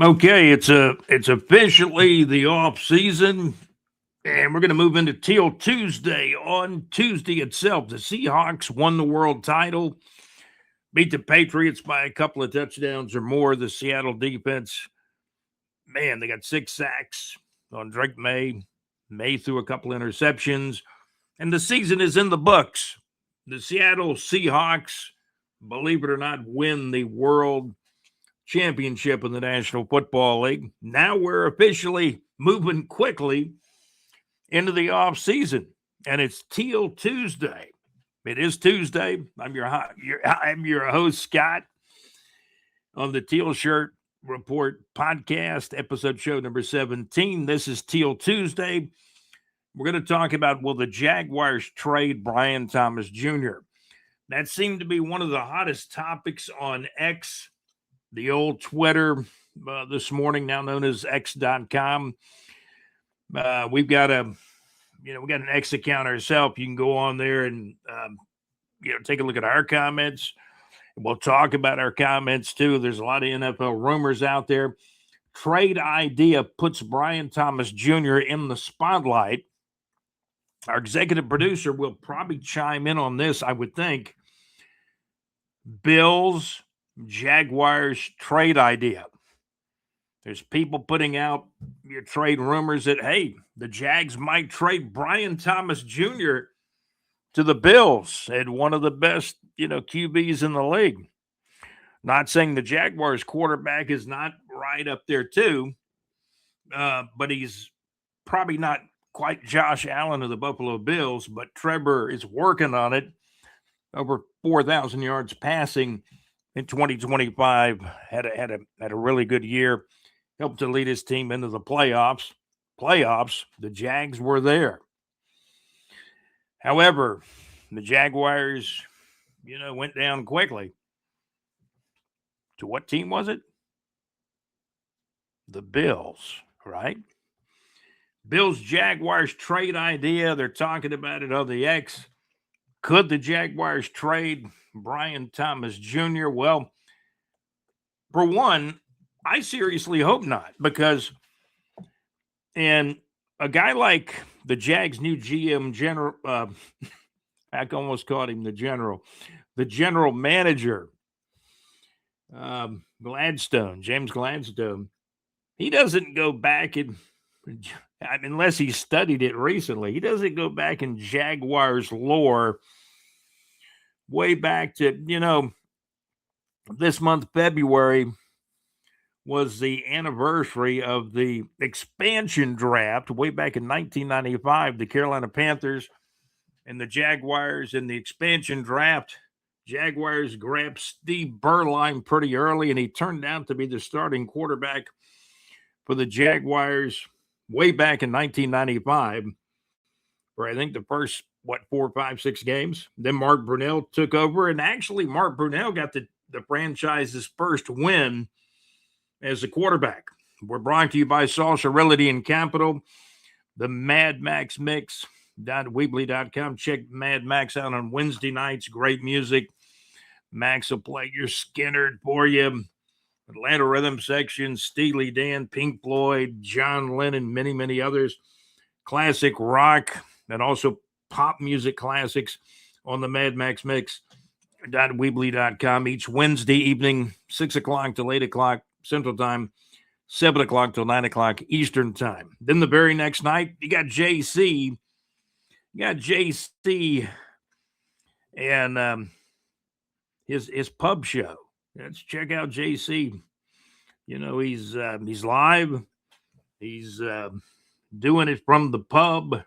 Okay, it's officially the off season, and we're going to move into Teal Tuesday. On Tuesday itself, the Seahawks won the world title, beat the Patriots by a couple of touchdowns or more. The Seattle defense, man, they got 6 sacks on Drake May. May threw a couple interceptions, and the season is in the books. The Seattle Seahawks, believe it or not, win the world championship in the National Football League. Now we're officially moving quickly into the off season, and it's Teal Tuesday. It is Tuesday. I'm your host, Scott, on the Teal Shirt Report podcast, episode show number 17. This is Teal Tuesday. We're going to talk about, will the Jaguars trade Brian Thomas Jr.? That seemed to be one of the hottest topics on X, the old Twitter, this morning, now known as X.com. We've got we got an X account ourselves. You can go on there and take a look at our comments. We'll talk about our comments too. There's a lot of NFL rumors out there. Trade idea puts Brian Thomas Jr. in the spotlight. Our executive producer will probably chime in on this, I would think. Bills, Jaguars trade idea. There's people putting out your trade rumors that, hey, the Jags might trade Brian Thomas Jr. to the Bills at one of the best, QBs in the league. Not saying the Jaguars quarterback is not right up there too, but he's probably not quite Josh Allen of the Buffalo Bills, but Trevor is working on it. Over 4,000 yards passing in 2025, had a really good year, helped to lead his team into the playoffs. The Jags were there. However, the Jaguars, went down quickly. To what team was it? The Bills, right? Bills Jaguars trade idea. They're talking about it on the X. Could the Jaguars trade Brian Thomas Jr.? Well, for one, I seriously hope not, because and a guy like the Jags' new GM general, I almost called him the general manager, James Gladstone, he doesn't go back and, unless he studied it recently, he doesn't go back in Jaguars lore way back to, this month, February, was the anniversary of the expansion draft way back in 1995. The Carolina Panthers and the Jaguars in the expansion draft. Jaguars grabbed Steve Berline pretty early, and he turned out to be the starting quarterback for the Jaguars way back in 1995, for I think the first, 4, 5, 6 games. Then Mark Brunell took over, and actually Mark Brunell got the franchise's first win as a quarterback. We're brought to you by Salsa Realty and Capital, the Mad Max Mix, Weebly.com. Check Mad Max out on Wednesday nights. Great music. Max will play your Skinner for you. Atlanta Rhythm Section, Steely Dan, Pink Floyd, John Lennon, many, many others. Classic rock and also pop music classics on the Mad Max Mix. Weebly.com each Wednesday evening, 6 o'clock till 8 o'clock Central Time, 7 o'clock till 9 o'clock Eastern Time. Then the very next night, you got JC. And his pub show. Let's check out JC. He's live. He's doing it from the pub.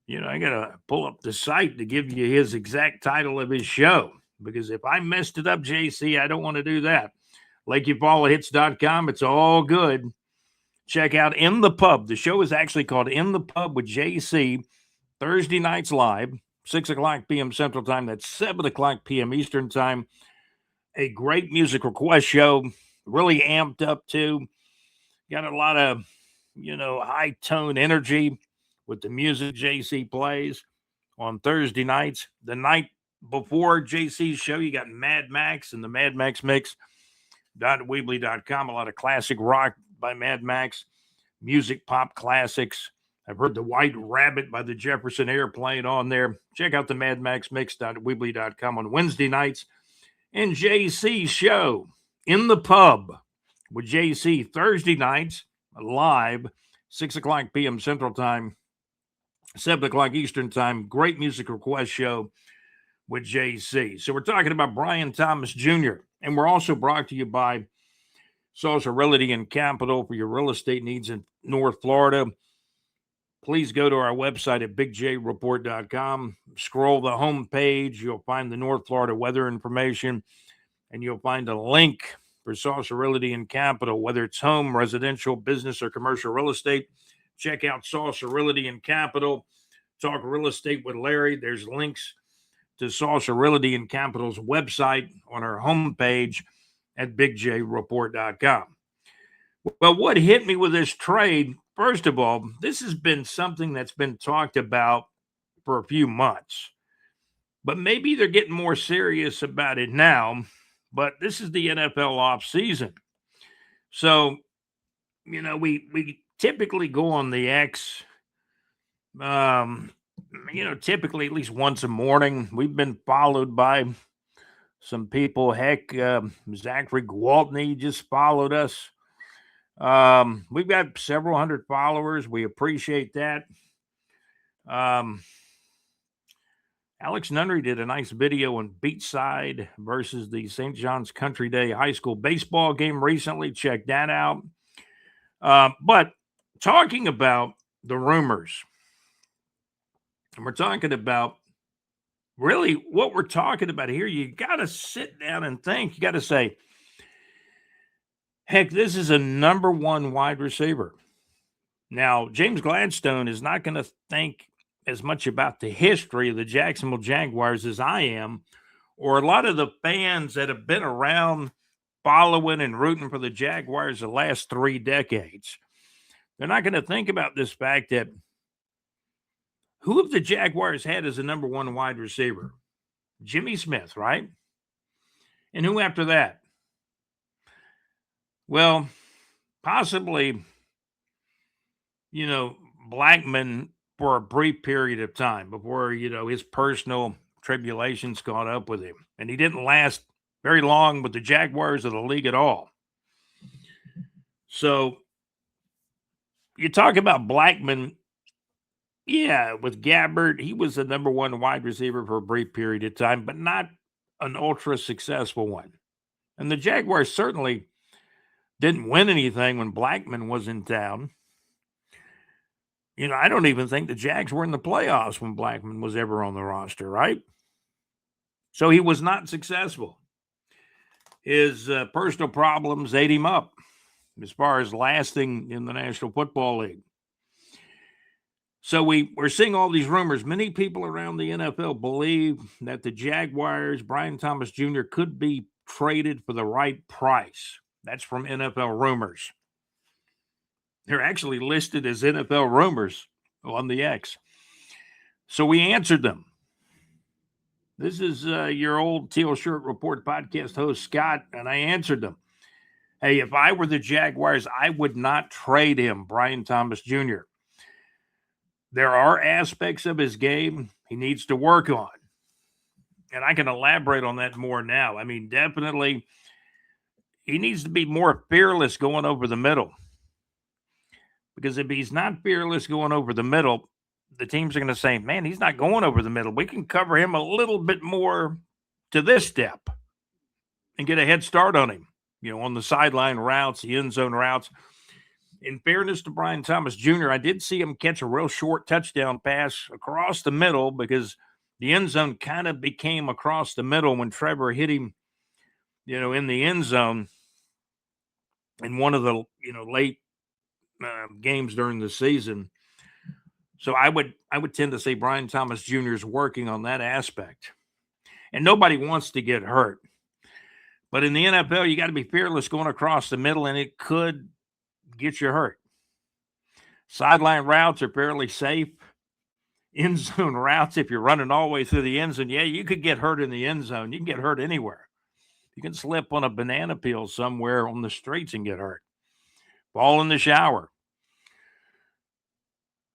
I got to pull up the site to give you his exact title of his show, because if I messed it up, JC, I don't want to do that. LakeyFallHits.com. It's all good. Check out In the Pub. The show is actually called In the Pub with JC. Thursday nights live, 6 o'clock p.m. Central Time. That's 7 o'clock p.m. Eastern Time. A great music request show. Really amped up too. Got a lot of, high tone energy with the music JC plays on Thursday nights. The night before JC's show, you got Mad Max and the Mad Max Mix. Weebly.com. A lot of classic rock by Mad Max, music, pop classics. I've heard the White Rabbit by the Jefferson Airplane on there. Check out the Mad Max Mix.weebly.com on Wednesday nights. And JC Show in the Pub with JC Thursday nights live, 6 o'clock p.m. Central Time, 7 o'clock Eastern Time. Great music request show with JC. So we're talking about Brian Thomas Jr., and we're also brought to you by Saucer Realty and Capital for your real estate needs in North Florida. Please go to our website at bigjreport.com. Scroll the home page. You'll find the North Florida weather information, and you'll find a link for Saucer Realty and Capital, whether it's home, residential, business, or commercial real estate. Check out Saucer Realty and Capital. Talk real estate with Larry. There's links to Saucer Realty and Capital's website on our homepage at bigjreport.com. Well, what hit me with this trade, first of all, this has been something that's been talked about for a few months, but maybe they're getting more serious about it now. But this is the NFL off season. So, we typically go on the X, typically at least once a morning. We've been followed by some people. Heck, Zachary Gwaltney just followed us. We've got several hundred followers. We appreciate that. Alex Nunnery did a nice video on Beachside versus the St. John's Country Day high school baseball game recently. Check that out. But talking about the rumors, and we're talking about really what we're talking about here, you got to sit down and think. You got to say, heck, this is a number one wide receiver. Now, James Gladstone is not going to think as much about the history of the Jacksonville Jaguars as I am, or a lot of the fans that have been around following and rooting for the Jaguars the last 3 decades. They're not going to think about this fact that who have the Jaguars had as a number one wide receiver? Jimmy Smith, right? And who after that? Well, possibly, Blackman for a brief period of time before, his personal tribulations caught up with him. And he didn't last very long with the Jaguars or the league at all. So you talk about Blackman, with Gabbard, he was the number one wide receiver for a brief period of time, but not an ultra successful one. And the Jaguars certainly didn't win anything when Blackman was in town. I don't even think the Jags were in the playoffs when Blackman was ever on the roster, right? So he was not successful. His personal problems ate him up as far as lasting in the National Football League. So we're seeing all these rumors. Many people around the NFL believe that the Jaguars, Brian Thomas Jr., could be traded for the right price. That's from NFL rumors. They're actually listed as NFL rumors on the X. So we answered them. This is your old Teal Shirt Report podcast host, Scott, and I answered them. Hey, if I were the Jaguars, I would not trade him, Brian Thomas Jr. There are aspects of his game he needs to work on. And I can elaborate on that more now. I mean, definitely, he needs to be more fearless going over the middle. Because if he's not fearless going over the middle, the teams are going to say, man, he's not going over the middle. We can cover him a little bit more to this step and get a head start on him, on the sideline routes, the end zone routes. In fairness to Brian Thomas Jr., I did see him catch a real short touchdown pass across the middle because the end zone kind of became across the middle when Trevor hit him, in the end zone in one of the, late games during the season. So I would tend to say Brian Thomas Jr. is working on that aspect. And nobody wants to get hurt. But in the NFL, you got to be fearless going across the middle, and it could get you hurt. Sideline routes are fairly safe. End zone routes, if you're running all the way through the end zone, you could get hurt in the end zone. You can get hurt anywhere You can slip on a banana peel somewhere on the streets and get hurt. Fall in the shower.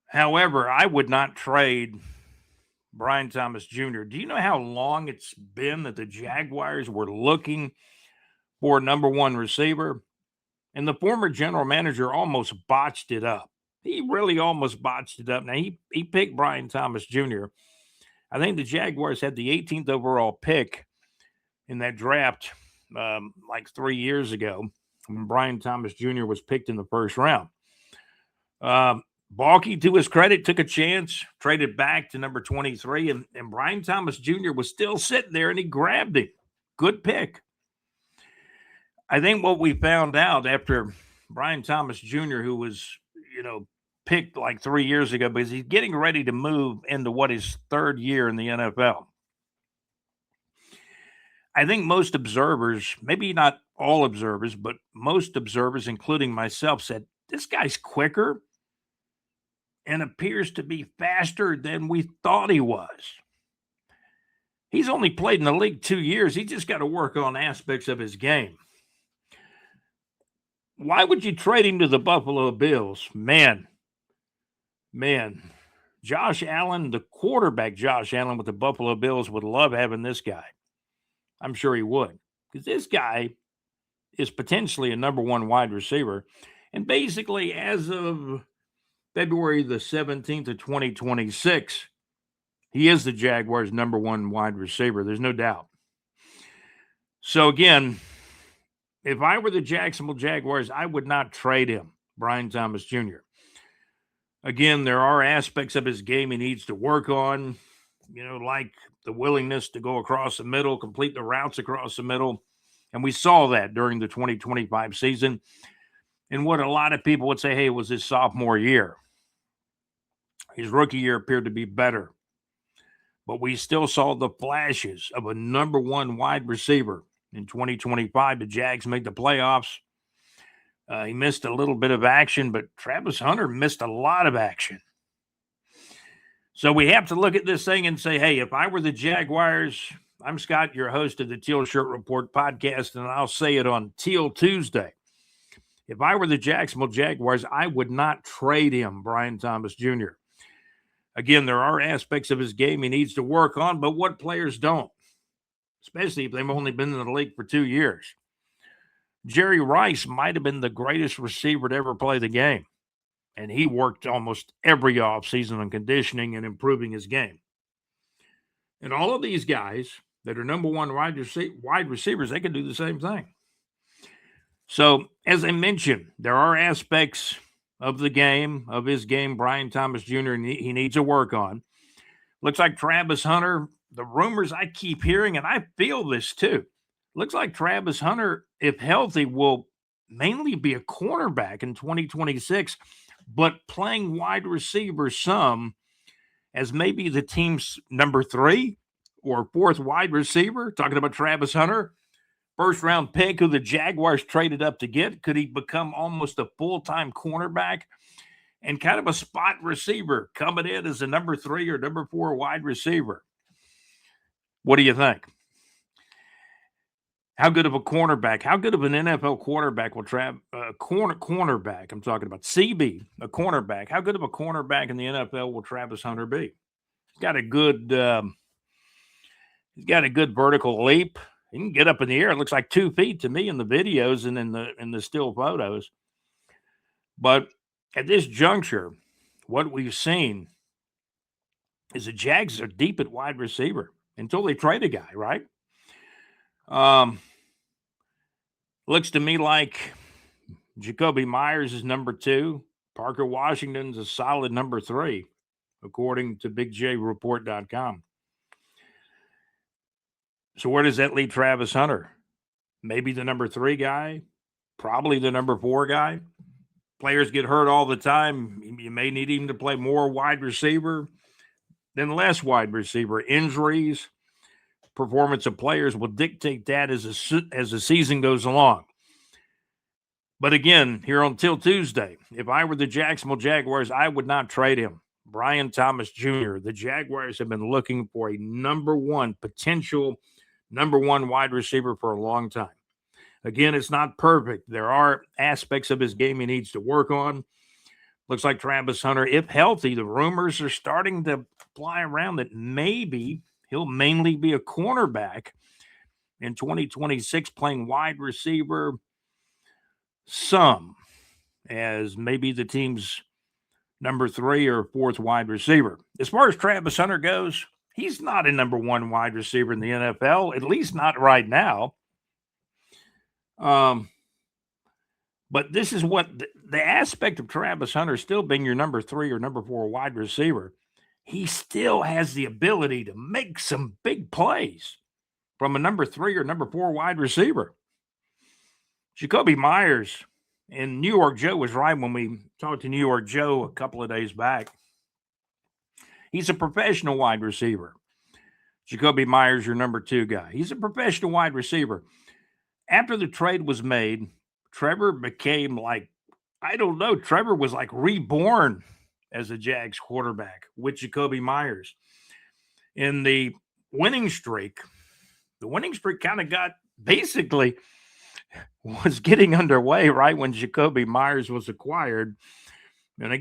However, I would not trade Brian Thomas Jr. Do you know how long it's been that the Jaguars were looking for a number one receiver? And the former general manager almost botched it up. He really almost botched it up. Now, he picked Brian Thomas Jr. I think the Jaguars had the 18th overall pick in that draft like 3 years ago when Brian Thomas Jr. was picked in the first round. Balky, to his credit, took a chance, traded back to number 23, and Brian Thomas Jr. was still sitting there, and he grabbed him. Good pick. I think what we found out after Brian Thomas Jr., who was, picked like 3 years ago, because he's getting ready to move into what his third year in the NFL. I think most observers, maybe not all observers, but most observers, including myself, said, this guy's quicker and appears to be faster than we thought he was. He's only played in the league 2 years. He just got to work on aspects of his game. Why would you trade him to the Buffalo Bills? Man, Josh Allen, the quarterback Josh Allen with the Buffalo Bills would love having this guy. I'm sure he would, because this guy is potentially a number one wide receiver. And basically, as of February the 17th of 2026, he is the Jaguars' number one wide receiver. There's no doubt. So again, if I were the Jacksonville Jaguars, I would not trade him, Brian Thomas Jr. Again, there are aspects of his game he needs to work on, like the willingness to go across the middle, complete the routes across the middle. And we saw that during the 2025 season. And what a lot of people would say, hey, it was his sophomore year. His rookie year appeared to be better. But we still saw the flashes of a number one wide receiver. In 2025, the Jags made the playoffs. He missed a little bit of action, but Travis Hunter missed a lot of action. So we have to look at this thing and say, hey, if I were the Jaguars, I'm Scott, your host of the Teal Shirt Report podcast, and I'll say it on Teal Tuesday. If I were the Jacksonville Jaguars, I would not trade him, Brian Thomas Jr. Again, there are aspects of his game he needs to work on, but what players don't, especially if they've only been in the league for 2 years. Jerry Rice might have been the greatest receiver to ever play the game, and he worked almost every offseason on conditioning and improving his game. And all of these guys that are number one wide receivers, they can do the same thing. So, as I mentioned, there are aspects of the game, of his game, Brian Thomas Jr., he needs to work on. Looks like Travis Hunter, the rumors I keep hearing, and I feel this too, looks like Travis Hunter, if healthy, will mainly be a cornerback in 2026, but playing wide receiver some as maybe the team's number 3 or 4th wide receiver. Talking about Travis Hunter, first-round pick who the Jaguars traded up to get. Could he become almost a full-time cornerback and kind of a spot receiver coming in as a number 3 or number 4 wide receiver? What do you think? How good of a cornerback? How good of an NFL quarterback will cornerback? I'm talking about CB, a cornerback. How good of a cornerback in the NFL will Travis Hunter be? He's got a good vertical leap. He can get up in the air. It looks like 2 feet to me in the videos and in the still photos. But at this juncture, what we've seen is the Jags are deep at wide receiver until they trade a guy, right? Looks to me like Jacoby Myers is number 2. Parker Washington's a solid number 3, according to BigJReport.com. So where does that leave Travis Hunter? Maybe the number 3 guy, probably the number 4 guy. Players get hurt all the time. You may need him to play more wide receiver than less wide receiver. Injuries, performance of players will dictate that as the season goes along. But again, here on Till Tuesday, if I were the Jacksonville Jaguars, I would not trade him. Brian Thomas Jr., the Jaguars have been looking for a number 1 potential number one wide receiver for a long time. Again, it's not perfect. There are aspects of his game he needs to work on. Looks like Travis Hunter, if healthy, the rumors are starting to fly around that maybe he'll mainly be a cornerback in 2026, playing wide receiver some, as maybe the team's number 3 or 4th wide receiver. As far as Travis Hunter goes, he's not a number 1 wide receiver in the NFL, at least not right now. But this is what the aspect of Travis Hunter still being your number 3 or number 4 wide receiver. He still has the ability to make some big plays from a number 3 or number 4 wide receiver. Jacoby Myers and New York Joe was right when we talked to New York Joe a couple of days back. He's a professional wide receiver. Jacoby Myers, your number 2 guy. He's a professional wide receiver. After the trade was made, Trevor became Trevor was like reborn as a Jags quarterback with Jacoby Myers. In the winning streak kind of got basically was getting underway right when Jacoby Myers was acquired. And I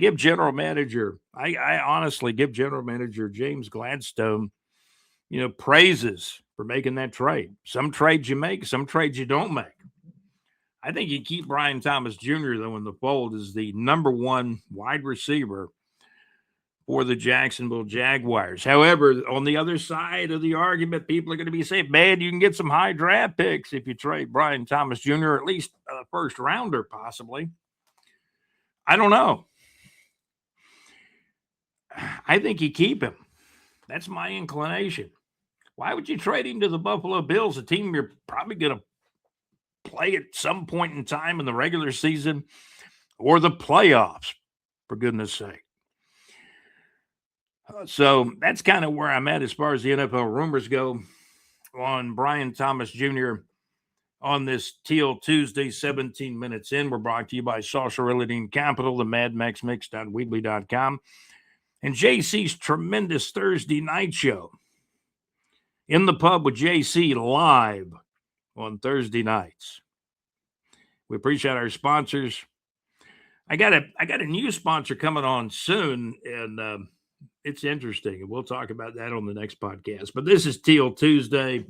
honestly give general manager James Gladstone, praises for making that trade. Some trades you make, some trades you don't make. I think you keep Brian Thomas Jr., though, in the fold as the number 1 wide receiver for the Jacksonville Jaguars. However, on the other side of the argument, people are going to be saying, man, you can get some high draft picks if you trade Brian Thomas Jr., or at least a first rounder, possibly. I don't know. I think you keep him. That's my inclination. Why would you trade him to the Buffalo Bills, a team you're probably going to play at some point in time in the regular season or the playoffs, for goodness sake? So that's kind of where I'm at as far as the NFL rumors go on Brian Thomas Jr. on this TEAL Tuesday, 17 minutes in. We're brought to you by Saucer Realty and Capital, the MadMaxMix.weebly.com, and JC's tremendous Thursday night show, In the Pub with JC, live on Thursday nights. We appreciate our sponsors. I got a new sponsor coming on soon, and it's interesting. We'll talk about that on the next podcast. But this is TEAL Tuesday.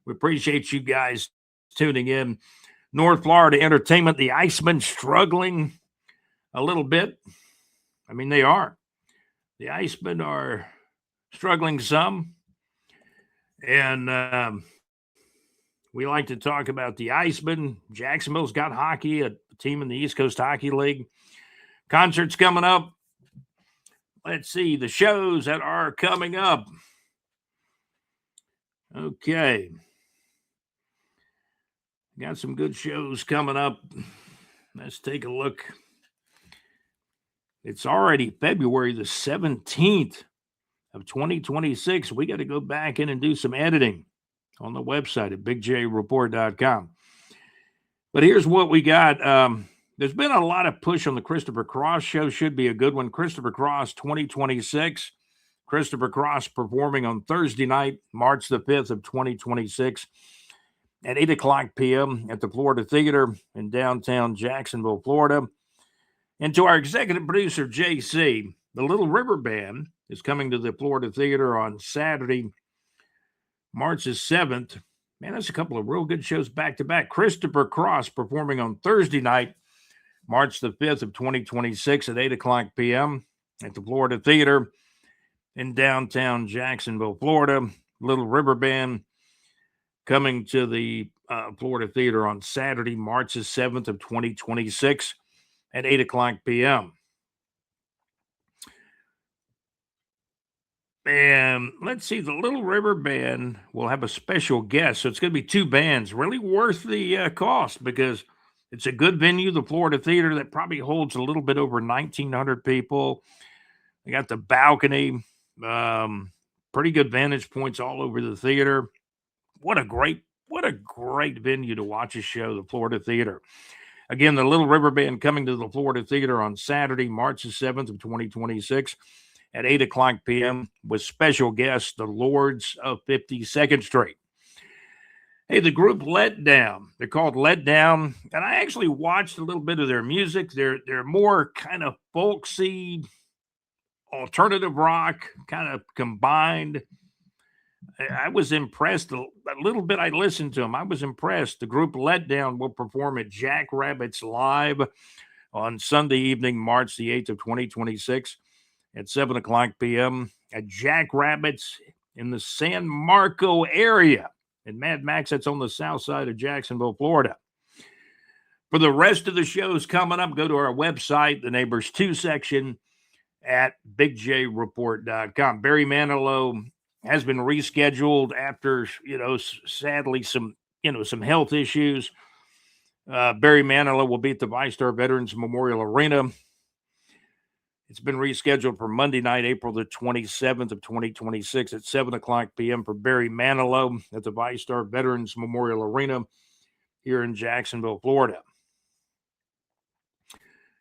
We appreciate you guys tuning in. North Florida entertainment, the Icemen struggling a little bit. I mean, they are. The Icemen are struggling some. And we like to talk about the Icemen. Jacksonville's got hockey, a team in the East Coast Hockey League. Concerts coming up. Let's see the shows that are coming up. Okay. Got some good shows coming up. Let's take a look. It's already February the 17th of 2026. We got to go back in and do some editing on the website at bigjreport.com. But here's what we got. There's been a lot of push on the Christopher Cross show. Should be a good one. Christopher Cross 2026. Christopher Cross performing on Thursday night, March the 5th of 2026 at 8 o'clock p.m. at the Florida Theater in downtown Jacksonville, Florida. And to our executive producer, JC, the Little River Band is coming to the Florida Theater on Saturday, March the 7th. Man, that's a couple of real good shows back-to-back. Christopher Cross performing on Thursday night, March the 5th of 2026 at 8 o'clock p.m. at the Florida Theater in downtown Jacksonville, Florida. Little River Band coming to the Florida Theater on Saturday, March the 7th of 2026 at 8 o'clock p.m. And let's see, the Little River Band will have a special guest. So it's going to be 2 bands, really worth the cost because it's a good venue, the Florida Theater, that probably holds a little bit over 1,900 people. They got the balcony, pretty good vantage points all over the theater. What a great venue to watch a show, the Florida Theater. Again, the Little River Band coming to the Florida Theater on Saturday, March the 7th of 2026 at 8 o'clock p.m. with special guests, the Lords of 52nd Street. Hey, the group Letdown. They're called Letdown, and I actually watched a little bit of their music. They're more kind of folksy, alternative rock, kind of combined. I was impressed a little bit. I listened to them. I was impressed. The group Letdown will perform at Jackrabbits Live on Sunday evening, March the 8th of 2026 at 7 o'clock p.m. at Jackrabbits in the San Marco area. And Mad Max, that's on the south side of Jacksonville, Florida. For the rest of the shows coming up, go to our website, the Neighbors 2 section at bigjreport.com. Barry Manilow has been rescheduled after, sadly some health issues. Barry Manilow will be at the VyStar Veterans Memorial Arena. It's been rescheduled for Monday night, April the 27th of 2026 at 7 o'clock p.m. for Barry Manilow at the VyStar Veterans Memorial Arena here in Jacksonville, Florida.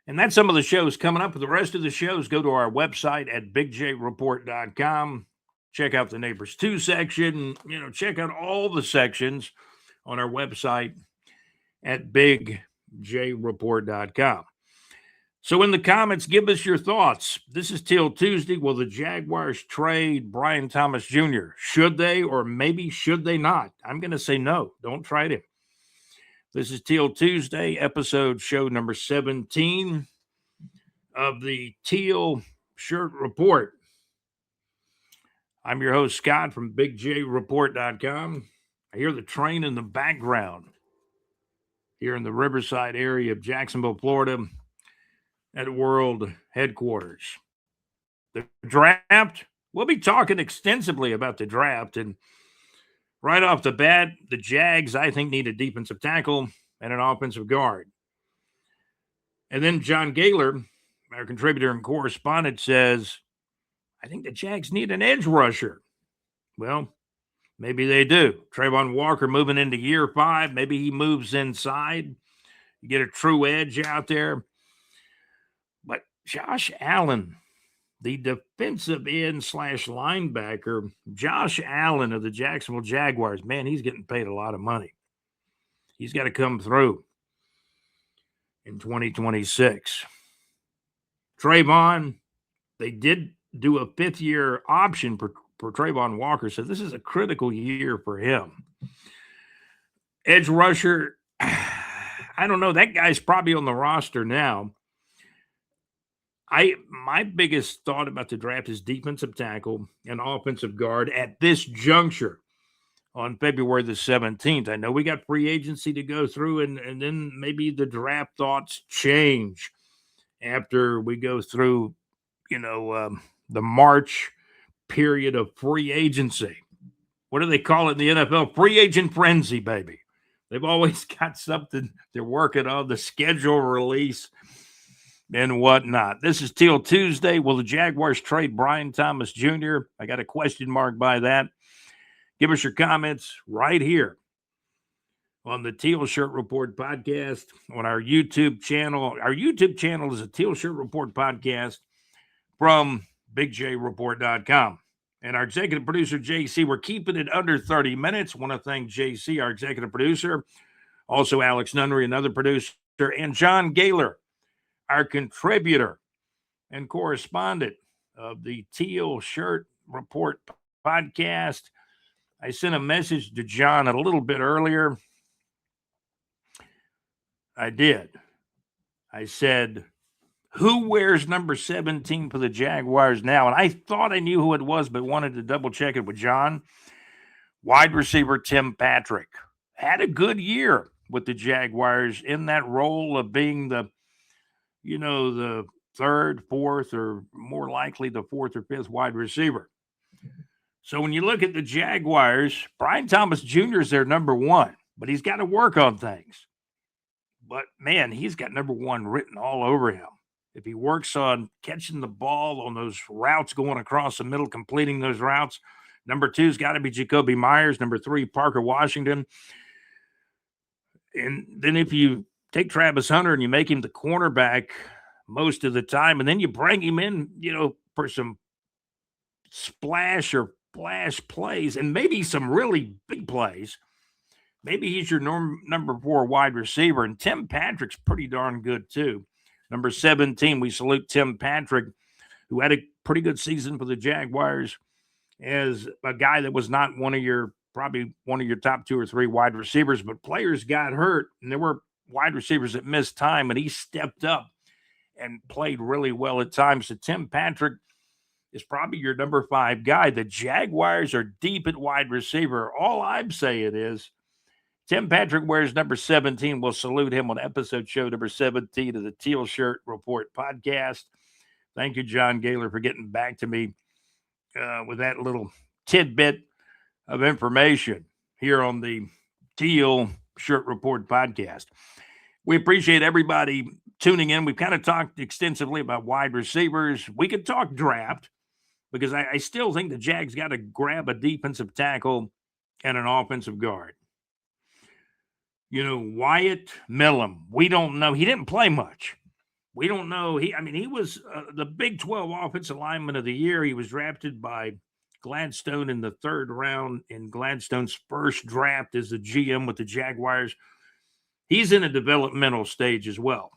And that's some of the shows coming up. For the rest of the shows, go to our website at bigjreport.com. Check out the Neighbors 2 section. Check out all the sections on our website at bigjreport.com. So in the comments, give us your thoughts. This is TEAL Tuesday. Will the Jaguars trade Brian Thomas Jr.? Should they, or maybe should they not? I'm going to say no. Don't trade him. This is TEAL Tuesday, show number 17 of the TEAL Shirt Report. I'm your host, Scott, from bigjreport.com. I hear the train in the background here in the Riverside area of Jacksonville, Florida, at World Headquarters. The draft, we'll be talking extensively about the draft. And right off the bat, the Jags, I think, need a defensive tackle and an offensive guard. And then John Gaylor, our contributor and correspondent, says, I think the Jags need an edge rusher. Well, maybe they do. Trayvon Walker moving into year 5. Maybe he moves inside. You get a true edge out there. But Josh Allen, the defensive end / linebacker, Josh Allen of the Jacksonville Jaguars, man, he's getting paid a lot of money. He's got to come through in 2026. Trayvon, they did do a 5th-year option for Trayvon Walker, so this is a critical year for him. Edge rusher, I don't know. That guy's probably on the roster now. My biggest thought about the draft is defensive tackle and offensive guard at this juncture on February the 17th. I know we got free agency to go through, and then maybe the draft thoughts change after we go through, the March period of free agency. What do they call it in the NFL? Free agent frenzy, baby. They've always got something they're working on, the schedule release and whatnot. This is TEAL Tuesday. Will the Jaguars trade Brian Thomas Jr.? I got a question mark by that. Give us your comments right here on the TEAL Shirt Report podcast on our YouTube channel. Our YouTube channel is a TEAL Shirt Report podcast from bigjreport.com. And our executive producer, JC, we're keeping it under 30 minutes. Want to thank JC, our executive producer, also Alex Nunnery, another producer, and John Gaylor, our contributor and correspondent of the TEAL Shirt Report podcast. I sent a message to John a little bit earlier. I did. I said, who wears number 17 for the Jaguars now? And I thought I knew who it was, but wanted to double check it with John. Wide receiver Tim Patrick had a good year with the Jaguars in that role of being the 3rd, 4th, or more likely the 4th or 5th wide receiver. So when you look at the Jaguars, Brian Thomas Jr. is their number 1, but he's got to work on things. But, man, he's got number 1 written all over him. If he works on catching the ball on those routes going across the middle, completing those routes, number 2's got to be Jacoby Myers. Number 3, Parker Washington. And then if you take Travis Hunter and you make him the cornerback most of the time, and then you bring him in, for some splash or flash plays and maybe some really big plays, maybe he's your number 4 wide receiver. And Tim Patrick's pretty darn good too. Number 17, we salute Tim Patrick, who had a pretty good season for the Jaguars as a guy that was not probably one of your top 2 or 3 wide receivers, but players got hurt and there were wide receivers that missed time, and he stepped up and played really well at times. So Tim Patrick is probably your number 5 guy. The Jaguars are deep at wide receiver. All I'm saying is Tim Patrick wears number 17. We'll salute him on episode show number 17 of the Teal Shirt Report podcast. Thank you, John Gaylor, for getting back to me with that little tidbit of information here on the Teal Shirt Report podcast. We appreciate everybody tuning in. We've kind of talked extensively about wide receivers. We could talk draft because I still think the Jags got to grab a defensive tackle and an offensive guard. You know, Wyatt Millam, we don't know. He didn't play much. We don't know. He was the Big 12 Offensive Lineman of the Year. He was drafted by Gladstone in the 3rd round in Gladstone's first draft as the GM with the Jaguars. He's in a developmental stage as well.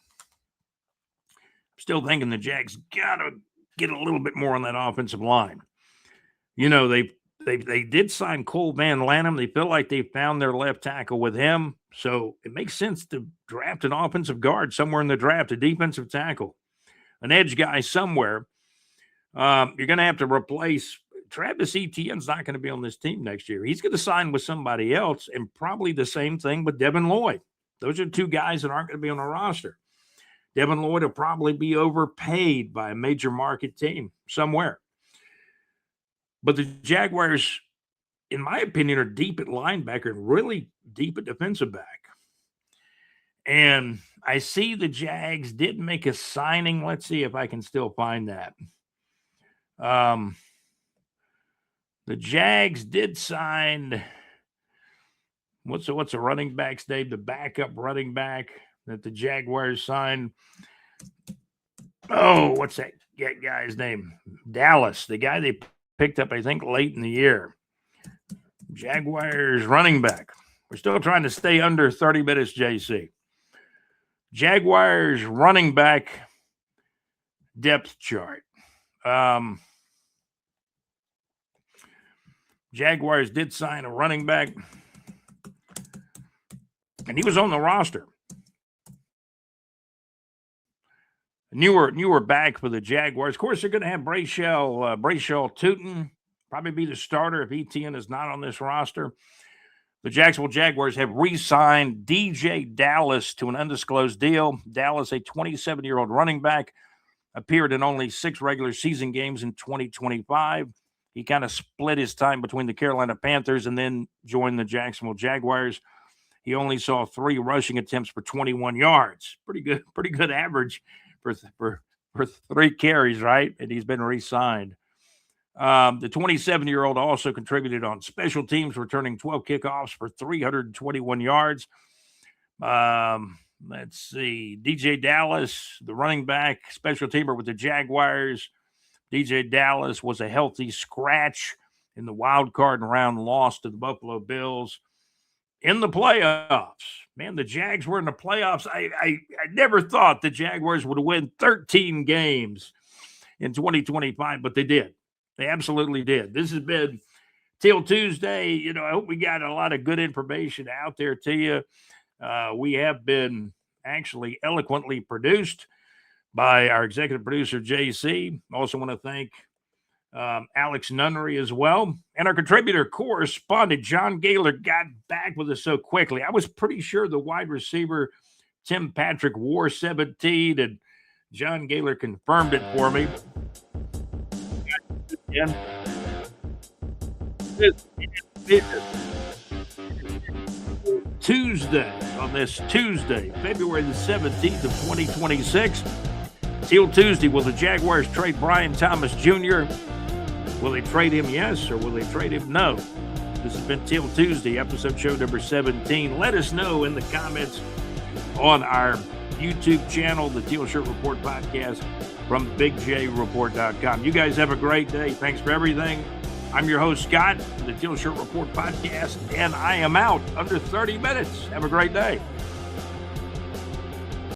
Still thinking the Jags got to get a little bit more on that offensive line. You know, they did sign Cole Van Lanham. They feel like they found their left tackle with him. So it makes sense to draft an offensive guard somewhere in the draft, a defensive tackle, an edge guy somewhere. You're going to have to replace Travis Etienne's not going to be on this team next year. He's going to sign with somebody else, and probably the same thing with Devin Lloyd. Those are 2 guys that aren't going to be on the roster. Devin Lloyd will probably be overpaid by a major market team somewhere. But the Jaguars, in my opinion, are deep at linebacker and really deep at defensive back. And I see the Jags did make a signing. Let's see if I can still find that. The Jags did sign, what's a running back's name? The backup running back that the Jaguars signed. Oh, what's that guy's name? Dallas, the guy they picked up, I think, late in the year. Jaguars running back. We're still trying to stay under 30 minutes, JC. Jaguars running back depth chart. Jaguars did sign a running back, and he was on the roster. Newer back for the Jaguars. Of course, they're going to have Brashell Tootin probably be the starter if Etienne is not on this roster. The Jacksonville Jaguars have re-signed DJ Dallas to an undisclosed deal. Dallas, a 27-year-old running back, appeared in only 6 regular season games in 2025. He kind of split his time between the Carolina Panthers and then joined the Jacksonville Jaguars. He only saw 3 rushing attempts for 21 yards. Pretty good average for 3 carries, right? And he's been re-signed. The 27-year-old also contributed on special teams, returning 12 kickoffs for 321 yards. Let's see. DJ Dallas, the running back, special teamer with the Jaguars. DJ Dallas was a healthy scratch in the wild card round loss to the Buffalo Bills in the playoffs. Man, the Jags were in the playoffs. I never thought the Jaguars would win 13 games in 2025, but they did. They absolutely did. This has been Teal Tuesday. You know, I hope we got a lot of good information out there to you. We have been actually eloquently produced by our executive producer, JC. Also want to thank Alex Nunnery as well. And our contributor correspondent, John Gaylor, got back with us so quickly. I was pretty sure the wide receiver, Tim Patrick, wore 17, and John Gaylor confirmed it for me. Tuesday, February the 17th of 2026. Teal Tuesday, will the Jaguars trade Brian Thomas Jr.? Will they trade him? Yes, or will they trade him? No. This has been Teal Tuesday, episode show number 17. Let us know in the comments on our YouTube channel, the Teal Shirt Report podcast from BigJReport.com. You guys have a great day. Thanks for everything. I'm your host, Scott, for the Teal Shirt Report podcast, and I am out under 30 minutes. Have a great day.